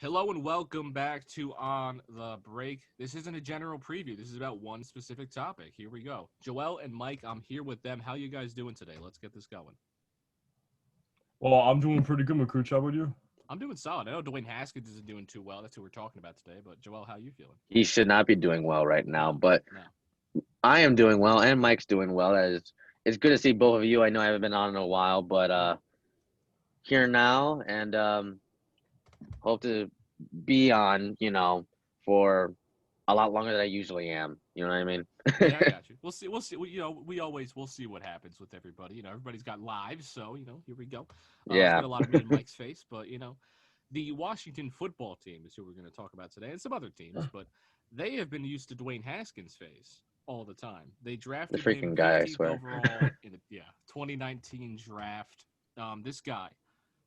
Hello and welcome back to On the Break. This isn't a general preview. This is about one specific topic. Here we go. Joel and Mike, I'm here with them. How you guys doing today? Let's get this going. Well, I'm doing pretty good, Macooch. How about you? I'm doing solid. I know Dwayne Haskins isn't doing too well. That's who we're talking about today. But Joel, how you feeling? He should not be doing well right now, No, but no. I am doing well, and Mike's doing well. It's good to see both of you. I know I haven't been on in a while, but here now, and hope to be on, for a lot longer than I usually am. You know what I mean? Yeah, I got you. We'll see. We'll see. We'll see what happens with everybody. Everybody's got lives, so here we go. It's Yeah, been a lot of me and Mike's face, but the Washington football team is who we're going to talk about today, and some other teams, but they have been used to Dwayne Haskins' face all the time. They the drafted him freaking guy, I 15th swear. overall in the 2019 draft. This guy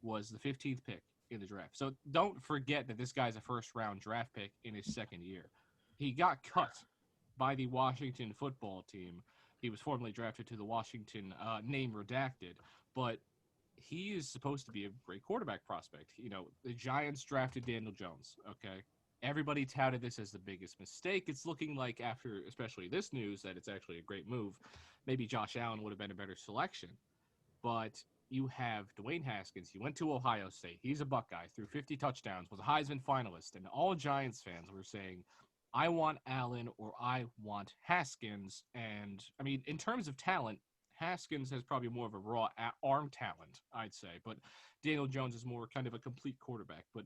was the 15th pick in the draft. So don't forget that this guy's a first round draft pick in his second year. He got cut by the Washington football team. He was formally drafted to the Washington name redacted, but he is supposed to be a great quarterback prospect. The Giants drafted Daniel Jones, okay? Everybody touted this as the biggest mistake. It's looking like after especially this news that it's actually a great move. Maybe Josh Allen would have been a better selection. But you have Dwayne Haskins. He went to Ohio State. He's a Buckeye, threw 50 touchdowns, was a Heisman finalist, and all Giants fans were saying, I want Allen or I want Haskins. And, I mean, in terms of talent, Haskins has probably more of a raw arm talent, I'd say. But Daniel Jones is more kind of a complete quarterback. But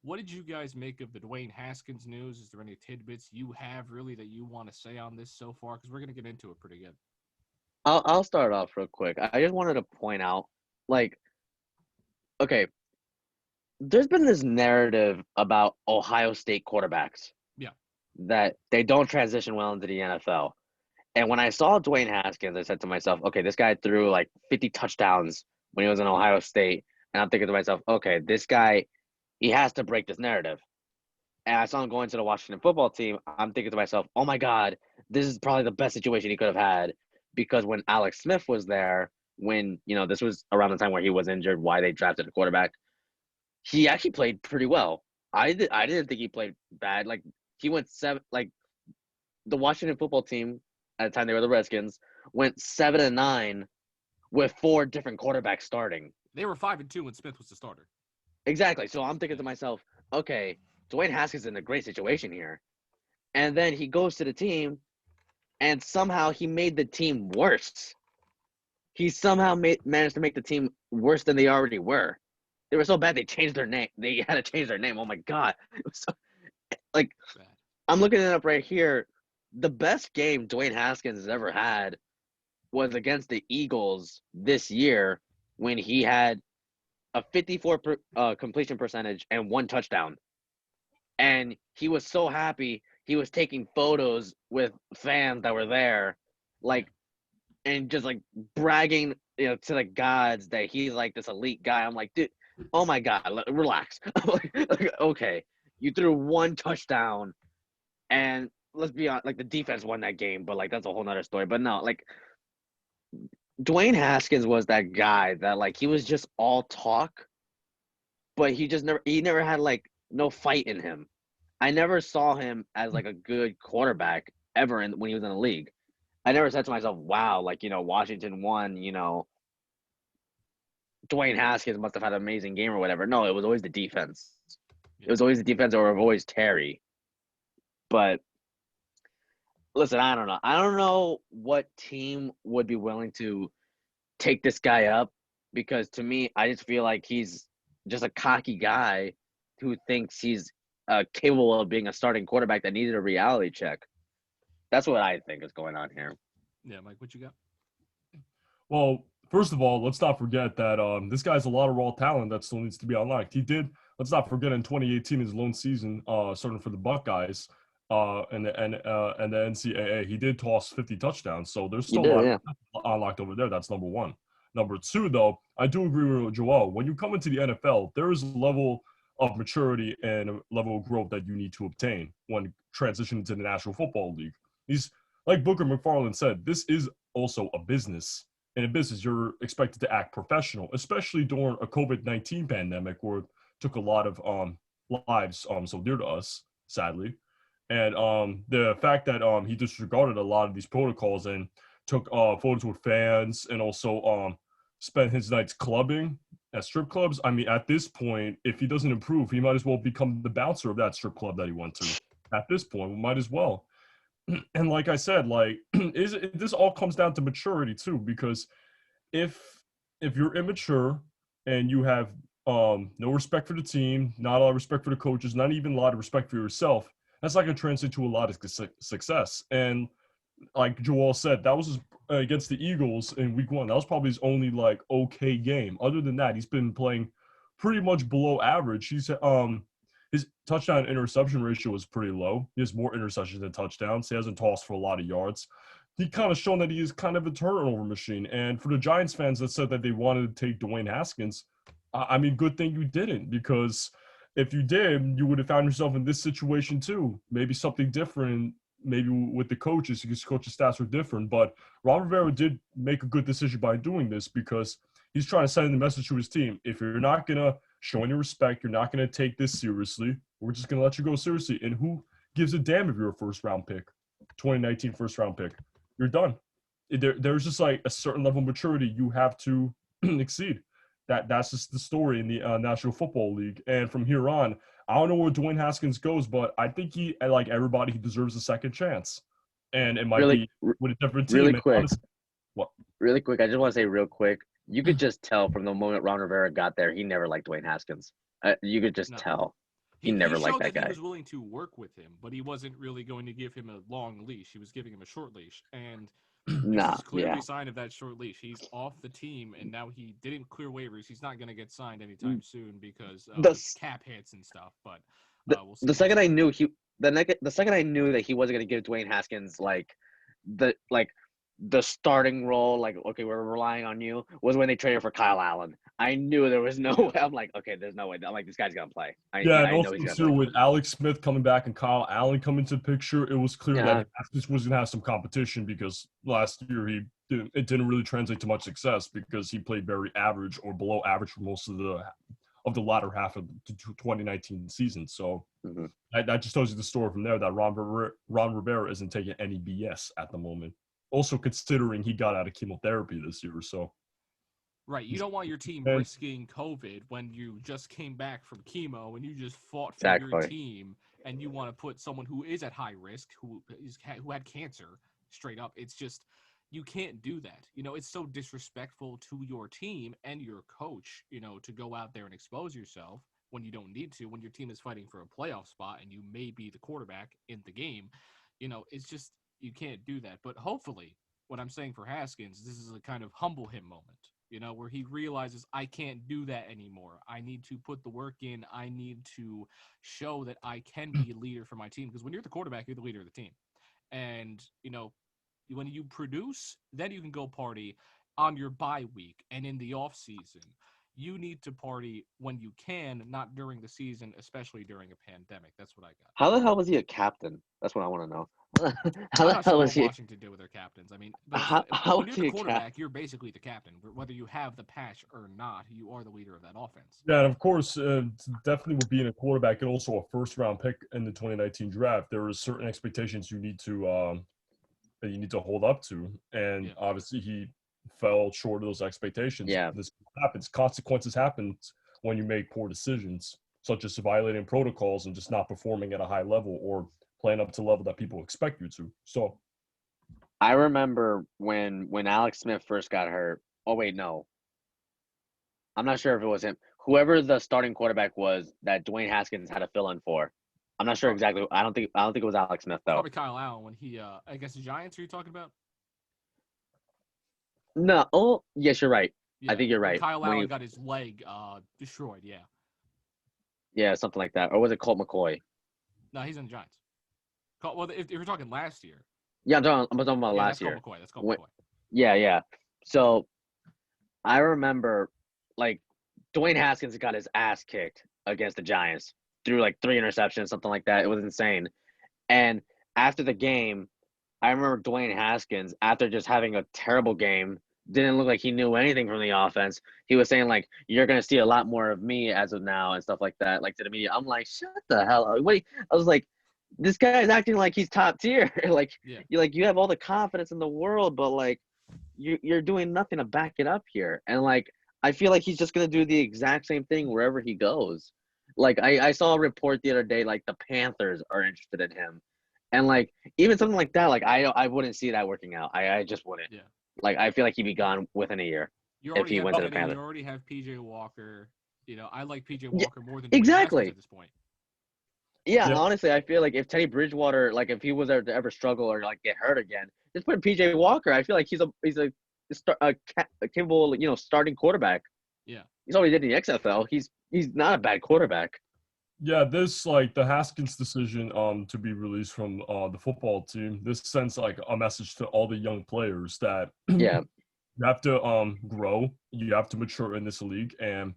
what did you guys make of the Dwayne Haskins news? Is there any tidbits you have really that you want to say on this so far? Because we're going to get into it pretty good. I'll start off real quick. I just wanted to point out, like, okay, there's been this narrative about Ohio State quarterbacks Yeah. that they don't transition well into the NFL. And when I saw Dwayne Haskins, I said to myself, okay, this guy threw like 50 touchdowns when he was in Ohio State. And I'm thinking to myself, okay, this guy, he has to break this narrative. And I saw him going to the Washington football team. I'm thinking to myself, oh my God, this is probably the best situation he could have had. Because when Alex Smith was there, when, this was around the time where he was injured, why they drafted a quarterback, he actually played pretty well. I didn't think he played bad. Like, he went the Washington football team at the time they were the Redskins went 7-9 with four different quarterbacks starting. They were 5-2 when Smith was the starter. Exactly. So I'm thinking to myself, okay, Dwayne Haskins is in a great situation here. And then he goes to the team, and somehow he made the team worse. He somehow managed to make the team worse than they already were. They were so bad they changed their name. They had to change their name. Oh my God. It was so, like, Bad. I'm looking it up right here. The best game Dwayne Haskins has ever had was against the Eagles this year when he had a 54 completion percentage and one touchdown. And he was so happy. He was taking photos with fans that were there, like, and just like bragging, to the gods that he's like this elite guy. I'm like, dude, oh my God, relax. I'm like, okay, you threw one touchdown, and let's be honest, like the defense won that game, but like that's a whole nother story. But no, like Dwayne Haskins was that guy that like he was just all talk, but he never had like no fight in him. I never saw him as like a good quarterback ever when he was in the league. I never said to myself, wow, like, Washington won, Dwayne Haskins must have had an amazing game or whatever. No, it was always the defense. It Yeah. was always the defense or always Terry. But listen, I don't know. I don't know what team would be willing to take this guy up because to me, I just feel like he's just a cocky guy who thinks he's capable of being a starting quarterback that needed a reality check. That's what I think is going on here. Yeah, Mike, what you got? Well, first of all, let's not forget that this guy's a lot of raw talent that still needs to be unlocked. He did. Let's not forget in 2018, his lone season, starting for the Buckeyes, and the NCAA, he did toss 50 touchdowns. So there's You still a do, lot yeah. unlocked over there. That's number one. Number two, though, I do agree with Joel. When you come into the NFL, there is a level of maturity and a level of growth that you need to obtain when transitioning to the National Football League. He's like Booker McFarland said, this is also a business. In a business, you're expected to act professional, especially during a COVID-19 pandemic where it took a lot of lives so dear to us, sadly. And the fact that he disregarded a lot of these protocols and took photos with fans and also spent his nights clubbing at strip clubs. I mean, at this point, if he doesn't improve, he might as well become the bouncer of that strip club that he went to. At this point, we might as well. And like I said, like this all comes down to maturity too, because if you're immature and you have no respect for the team, not a lot of respect for the coaches, not even a lot of respect for yourself, that's not going to translate to a lot of success. And like Joel said, that was against the Eagles in Week 1. That was probably his only like okay game. Other than that, he's been playing pretty much below average. His touchdown interception ratio is pretty low. He has more interceptions than touchdowns. He hasn't tossed for a lot of yards. He kind of shown that he is kind of a turnover machine. And for the Giants fans that said that they wanted to take Dwayne Haskins, I mean, good thing you didn't, because if you did, you would have found yourself in this situation too. Maybe something different, maybe with the coaches, because coaches' stats were different. But Ron Rivera did make a good decision by doing this, because he's trying to send the message to his team. If you're not going to show any respect, you're not going to take this seriously, we're just going to let you go seriously. And who gives a damn if you're a first-round pick, 2019 first-round pick? You're done. There's just like a certain level of maturity you have to exceed. That's just the story in the National Football League. And from here on, I don't know where Dwayne Haskins goes, but I think he, like everybody, he deserves a second chance. And it might Really, be with a different team. really And quick, honestly, what? really quick. I just want to say real quick. You could just tell from the moment Ron Rivera got there, he never liked Dwayne Haskins. You could just No. tell. He He never liked showed that that he guy. was willing to work with him, but he wasn't really going to give him a long leash. He was giving him a short leash. And this Nah, is clearly yeah. a sign of that short leash. He's off the team, and now he didn't clear waivers. He's not going to get signed anytime soon because of The s- cap hits and stuff. But the, we'll see the how second I that knew goes. the second I knew that he wasn't gonna give Dwayne Haskins the starting role, like, okay, we're relying on you, was when they traded for Kyle Allen. I knew there was no Yeah. way. I'm like, okay, there's no way. I'm like, this guy's gonna play. Yeah, and I know also he's gonna too play. with Alex Smith coming back and Kyle Allen coming into the picture, it was clear Yeah, that Haskins was going to have some competition, because last year it didn't really translate to much success because he played very average or below average for most of the latter half of the 2019 season. So mhm. that just tells you the story from there, that Ron Rivera isn't taking any BS at the moment. Also considering he got out of chemotherapy this year, so Right. You don't want your team and risking COVID when you just came back from chemo and you just fought for your Exactly. team, and you want to put someone who is at high risk, who had cancer, straight up. It's just you can't do that. It's so disrespectful to your team and your coach, to go out there and expose yourself when you don't need to, when your team is fighting for a playoff spot and you may be the quarterback in the game. It's just you can't do that. But hopefully, what I'm saying for Haskins, this is a kind of humble him moment, where he realizes I can't do that anymore. I need to put the work in. I need to show that I can be a leader for my team. Because when you're the quarterback, you're the leader of the team. And, when you produce, then you can go party on your bye week and in the off season. You need to party when you can, not during the season, especially during a pandemic. That's what I got. How the hell was he a captain? That's what I want to know. How I'm the not sure hell was what he? Washington did with their captains. I mean, but How when was you're the he a captain? quarterback, you're basically the captain. Whether you have the patch or not, you are the leader of that offense. yeah, and of course, definitely with being a quarterback and also a first-round pick in the 2019 draft, there are certain expectations you need to that you need to hold up to, and Yeah. obviously he fell short of those expectations. Yeah, This happens. Consequences happen when you make poor decisions, such as violating protocols and just not performing at a high level or playing up to the level that people expect you to. So, I remember when Alex Smith first got hurt. Oh wait, no, I'm not sure if it was him. Whoever the starting quarterback was that Dwayne Haskins had to fill in for. I'm not sure Pro- exactly. I don't think it was Alex Smith though. Probably Kyle Allen when he, I guess the Giants. Are you talking about? No. Oh, yes, you're right. I Yeah, think you're when right. Kyle When Allen he, got his leg destroyed. Yeah, yeah, something like that. Or was it Colt McCoy? no, he's in the Giants. Well, if you're talking last year, Yeah, I'm talking about yeah, that's last Colt year. McCoy. That's Colt When, McCoy. yeah, yeah. So I remember, like, Dwayne Haskins got his ass kicked against the Giants, threw like 3 interceptions, something like that. It was insane. And after the game, I remember Dwayne Haskins, after just having a terrible game, didn't look like he knew anything from the offense. He was saying like, "You're gonna see a lot more of me as of now" and stuff like that. Like to the media, I'm like, "Shut the hell up!" I was like, "This guy is acting like he's top tier. Like Yeah. you have all the confidence in the world, but like you're doing nothing to back it up here." And like I feel like he's just gonna do the exact same thing wherever he goes. Like I saw a report the other day, like the Panthers are interested in him, and like even something like that, like I wouldn't see that working out. I just wouldn't. Yeah. Like I feel like he'd be gone within a year You if already he have went to the Teddy. You Panthers. already have PJ Walker. I like PJ Yeah, Walker more than Dwayne Haskins at exactly. this point. Yeah, Yeah, honestly, I feel like if Teddy Bridgewater, like if he was ever to ever struggle or like get hurt again, just put PJ Walker. I feel like a capable starting quarterback. Yeah. He's already did in the XFL. He's not a bad quarterback. yeah. This like the Haskins decision to be released from the football team. This sends like a message to all the young players that Yeah, you have to grow, you have to mature in this league, and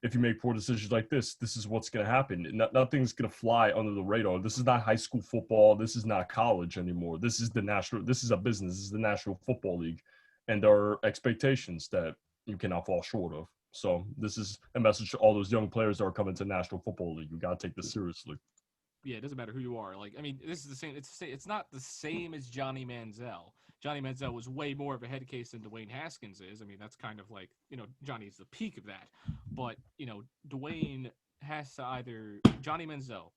if you make poor decisions like this is what's going to happen. Nothing's going to fly under the radar. This is not high school football. This is not college anymore. This is the national. This is a business. This is the National Football League, and there are expectations that you cannot fall short of. So this is a message to all those young players that are coming to National Football League. You got to take this seriously. Yeah, it doesn't matter who you are. Like, I mean, this is the same. It's not the same as Johnny Manziel. Johnny Manziel was way more of a head case than Dwayne Haskins is. I mean, that's kind of like Johnny's the peak of that. But Dwayne has to either Johnny Manziel.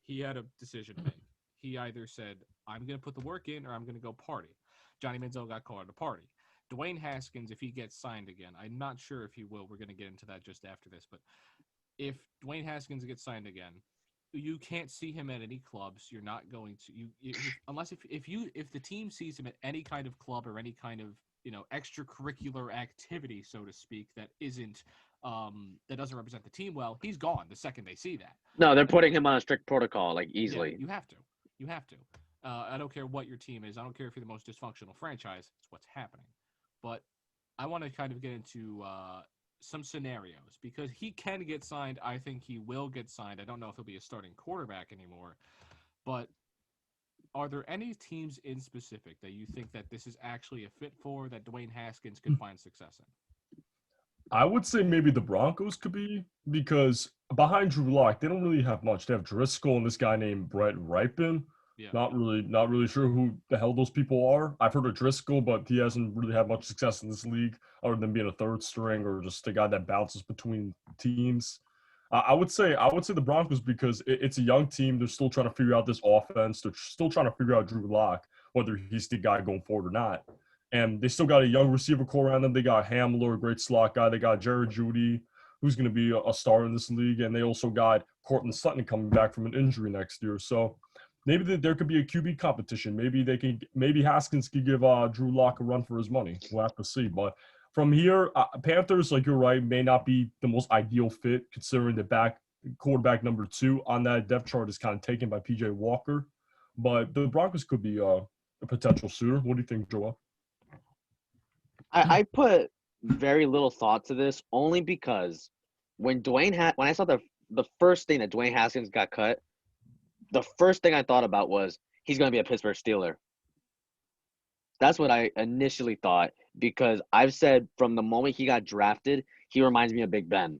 He had a decision to make. He either said, "I'm going to put the work in," or "I'm going to go party." Johnny Manziel got called at a party. Dwayne Haskins, if he gets signed again, I'm not sure if he will. We're going to get into that just after this, but if Dwayne Haskins gets signed again, you can't see him at any clubs. You're not going to unless if the team sees him at any kind of club or any kind of extracurricular activity, so to speak, that doesn't represent the team well. He's gone the second they see that. no, they're putting him on a strict protocol, like Yeah, easily. you have to. You have to. I don't care what your team is. I don't care if you're the most dysfunctional franchise. It's what's happening. But I want to kind of get into some scenarios because he can get signed. I think he will get signed. I don't know if he'll be a starting quarterback anymore. But are there any teams in specific that you think that this is actually a fit for that Dwayne Haskins could find success in? I would say maybe the Broncos could be because behind Drew Lock, they don't really have much. They have Driscoll and this guy named Brett Ripon. Yeah. Not really sure who the hell those people are. I've heard of Driscoll, but he hasn't really had much success in this league other than being a third string or just a guy that bounces between teams. I would say the Broncos because it's a young team. They're still trying to figure out this offense. They're still trying to figure out Drew Lock, whether he's the guy going forward or not. And they still got a young receiver core around them. They got Hamler, a great slot guy. They got Jared Judy, who's going to be a star in this league. And they also got Cortland Sutton coming back from an injury next year. So maybe there could be a QB competition. Maybe Haskins could give Drew Lock a run for his money. We'll have to see. But from here, Panthers, like you're right, may not be the most ideal fit considering the quarterback number 2 on that depth chart is kind of taken by PJ Walker. But the Broncos could be a potential suitor. What do you think, Joel? I put very little thought to this only because when I saw the first thing that Dwayne Haskins got cut, the first thing I thought about was he's going to be a Pittsburgh Steeler. That's what I initially thought because I've said from the moment he got drafted, he reminds me of Big Ben.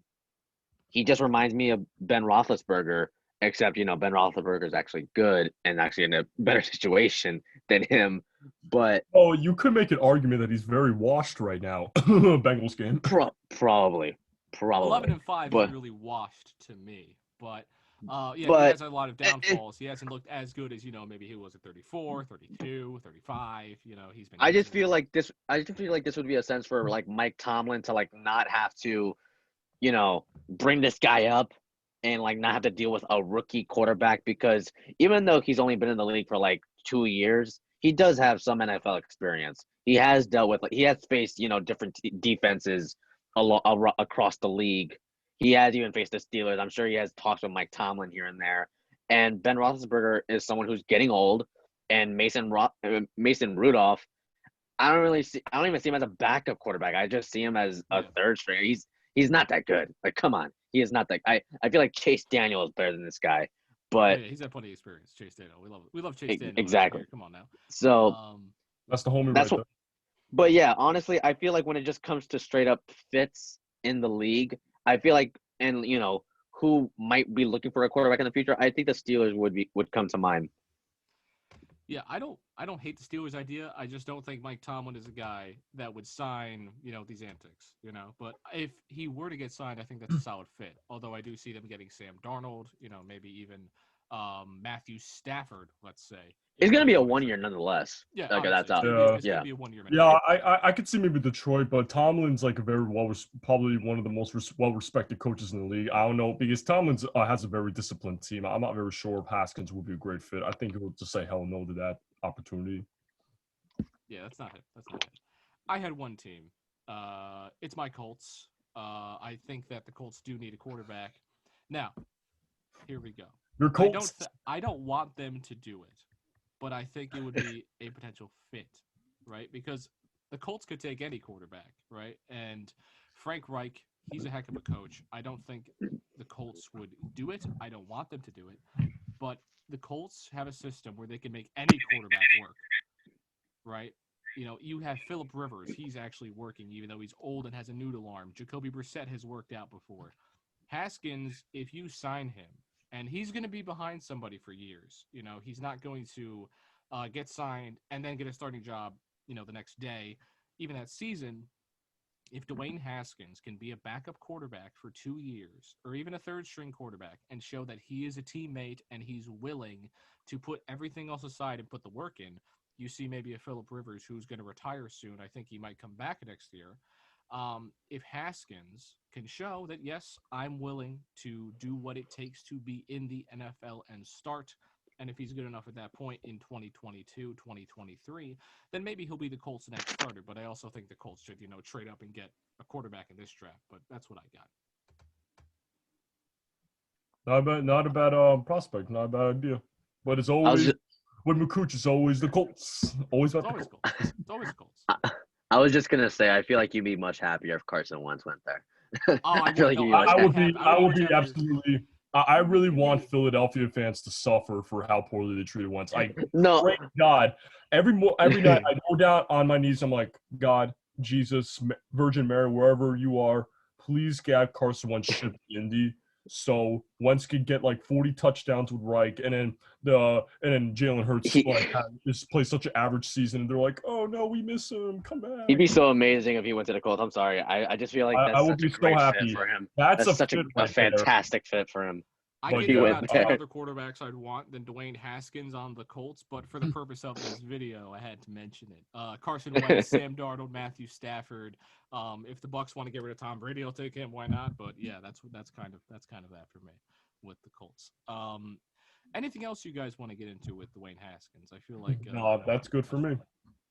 He just reminds me of Ben Roethlisberger, except Ben Roethlisberger is actually good and actually in a better situation than him. But you could make an argument that he's very washed right now. Bengals game. Probably. 11-5 but, is really washed to me, but he but has a lot of downfalls. He hasn't looked as good as maybe he was at 34, 32, 35. He's been. I just feel like this would be a sense for like Mike Tomlin to like not have to, bring this guy up and like not have to deal with a rookie quarterback because even though he's only been in the league for like 2 years, he does have some NFL experience. He has faced different defenses across the league. He has even faced the Steelers. I'm sure he has talks with Mike Tomlin here and there. And Ben Roethlisberger is someone who's getting old. And Mason Rudolph, I don't even see him as a backup quarterback. I just see him as a third stringer. He's not that good. Like, come on, he is not that. I feel like Chase Daniel is better than this guy. But he's had plenty of experience. Chase Daniel, we love Chase Daniel. Exactly. Come on now. So that's the homie right there. But yeah, honestly, I feel like when it just comes to straight up fits in the league, I feel like, and who might be looking for a quarterback in the future, I think the Steelers would come to mind. Yeah, I don't hate the Steelers idea. I just don't think Mike Tomlin is a guy that would sign, these antics, But if he were to get signed, I think that's a solid fit. Although I do see them getting Sam Darnold, maybe even Matthew Stafford, let's say. It's in gonna be a 2023. 1 year nonetheless. Yeah, Okay, obviously. that's It's out. gonna be it's gonna Yeah. be a 1 year Yeah, minimum. I could see maybe Detroit, but Tomlin's like a very probably one of the most well-respected coaches in the league. I don't know because Tomlin's has a very disciplined team. I'm not very sure if Haskins would be a great fit. I think he would just say hell no to that opportunity. Yeah, that's not it. That's not it. I had one team. It's my Colts. I think that the Colts do need a quarterback. Now, here we go. Your Colts. I don't want them to do it, but I think it would be a potential fit, right? Because the Colts could take any quarterback, right? And Frank Reich, he's a heck of a coach. I don't think the Colts would do it. I don't want them to do it. But the Colts have a system where they can make any quarterback work, right? You have Philip Rivers. He's actually working, even though he's old and has a noodle arm. Jacoby Brissett has worked out before. Haskins, if you sign him, and he's going to be behind somebody for years. He's not going to get signed and then get a starting job, the next day, even that season. If Dwayne Haskins can be a backup quarterback for 2 years or even a third string quarterback and show that he is a teammate and he's willing to put everything else aside and put the work in, you see maybe a Philip Rivers who's going to retire soon. I think he might come back next year. If Haskins can show that, yes, I'm willing to do what it takes to be in the NFL and start, and if he's good enough at that point in 2022, 2023, then maybe he'll be the Colts' next starter. But I also think the Colts should, trade up and get a quarterback in this draft. But that's what I got. Not a bad prospect, not a bad idea. But it's I was always just, with McCooch, it's always the Colts. Always about It's always the Colts. Colts. It's always Colts. I was just gonna say, I feel like you'd be much happier if Carson Wentz went there. Oh, I feel would. like No, you'd be I much I would would happier. be. have. I I would would be be much happier. absolutely. I really want Philadelphia fans to suffer for how poorly they treated Wentz. I No, pray to God every night I go down on my knees. I'm like, God, Jesus, Virgin Mary, wherever you are, please get Carson Wentz shipped to Indy so Wentz could get like 40 touchdowns with Reich, and then Jalen Hurts he just plays such an average season, and they're like, oh no, we miss him, come he'd back. be so amazing if he went to the Colts. I'm sorry. I just feel like I that's would such a be so great fit happy. for him. That's That's a such fit a right there. fantastic fit for him. I But gave He you yeah, went about 10 there. other quarterbacks I'd want than Dwayne Haskins on the Colts, but for the purpose of this video, I had to mention it. Carson Wentz, Sam Darnold, Matthew Stafford. If the Bucks want to get rid of Tom Brady, I'll take him. Why not? But yeah, that's kind of that for me with the Colts. Anything else you guys want to get into with Dwayne Haskins? I feel like no, that's good for me.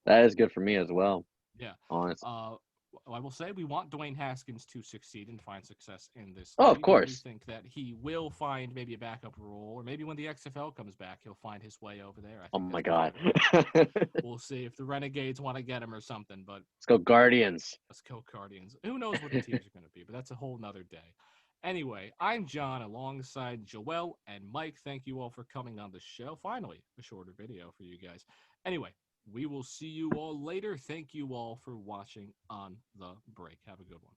That is good for me as well. Yeah. Honestly. I will say we want Dwayne Haskins to succeed and find success in this Oh, of league. course. We think that he will find maybe a backup role, or maybe when the XFL comes back, he'll find his way over there. I Oh think my that's God. Let's we'll see if the Renegades want to get him or something. But go Guardians. let's go Guardians. Who knows what the teams are going to be? But that's a whole nother day. Anyway, I'm John alongside Joel and Mike. Thank you all for coming on the show. Finally, a shorter video for you guys. Anyway, we will see you all later. Thank you all for watching on the break. Have a good one.